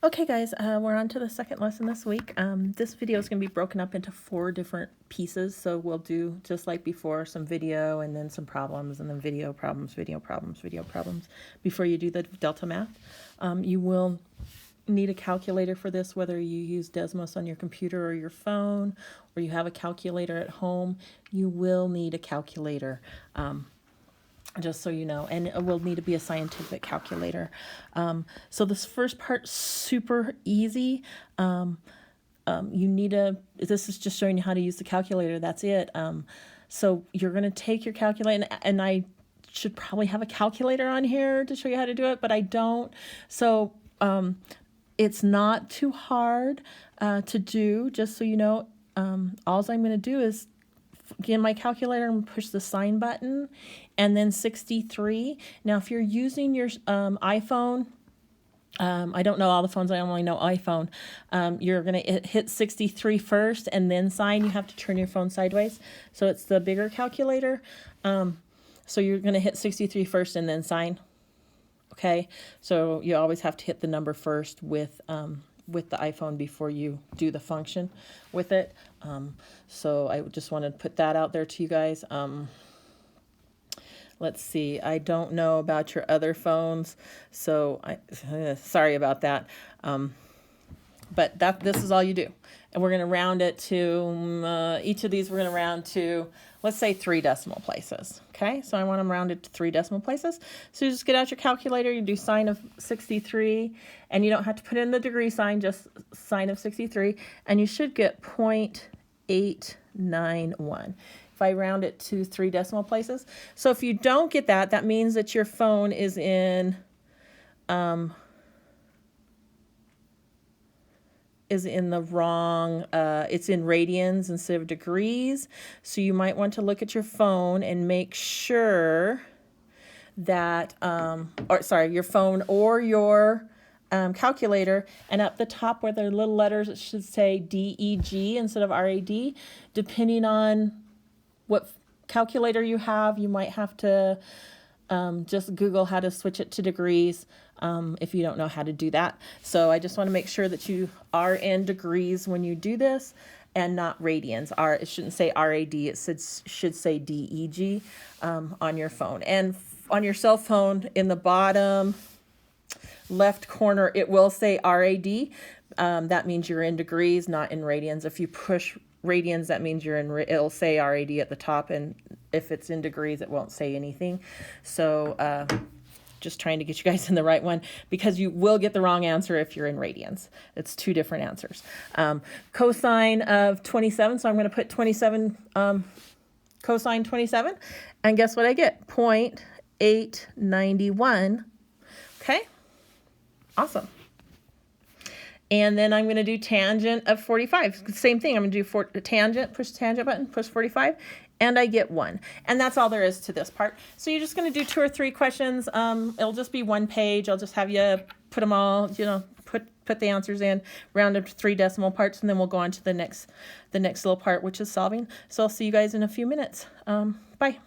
Okay guys, we're on to the second lesson this week. This video is going to be broken up into 4 different pieces, so we'll do, just like before, some video and then some problems, and then video problems, video problems, video problems before you do the delta math. You will need a calculator for this, whether you use Desmos on your computer or your phone, or you have a calculator at home. You will need a calculator. Just so you know, and it will need to be a scientific calculator. So this first part, super easy. You need this is just showing you how to use the calculator, that's it. So you're going to take your calculator, and I should probably have a calculator on here to show you how to do it, but I don't. So it's not too hard to do, just so you know. All I'm going to do is get my calculator and push the sign button, and then 63. Now, if you're using your iPhone, I don't know all the phones, I only know iPhone, you're going to hit 63 first and then sign. You have to turn your phone sideways, so it's the bigger calculator. So you're going to hit 63 first and then sign. Okay, so you always have to hit the number first with the iPhone before you do the function with it. So I just wanted to put that out there to you guys. Let's see, I don't know about your other phones, so sorry about that. But this is all you do. And we're going to round it to, each of these we're going to round to, let's say 3 decimal places. Okay, so I want them rounded to 3 decimal places. So you just get out your calculator, you do sine of 63, and you don't have to put in the degree sign, just sine of 63, and you should get 0.891. If I round it to 3 decimal places. So if you don't get that, that means that your phone is in the wrong, it's in radians instead of degrees. So you might want to look at your phone and make sure that, your phone or your calculator, and up the top where there are little letters, it should say DEG instead of RAD. Depending on what calculator you have, you might have to just Google how to switch it to degrees if you don't know how to do that. So I just want to make sure that you are in degrees when you do this and not radians. It shouldn't say RAD, it should say DEG on your phone. And on your cell phone, in the bottom left corner, it will say RAD. That means you're in degrees, not in radians. If you push radians, that means you're in, it'll say RAD at the top, and if it's in degrees, it won't say anything. So just trying to get you guys in the right one, because you will get the wrong answer if you're in radians. It's 2 different answers. Cosine of 27, so I'm going to put 27, cosine 27, and guess what I get? 0.891. Okay, awesome. And then I'm going to do tangent of 45. Same thing. I'm going to do tangent, push the tangent button, push 45, and I get 1. And that's all there is to this part. So you're just going to do 2 or 3 questions. It'll just be 1 page. I'll just have you put them all, put the answers in, round up to 3 decimal parts, and then we'll go on to the next little part, which is solving. So I'll see you guys in a few minutes. Bye.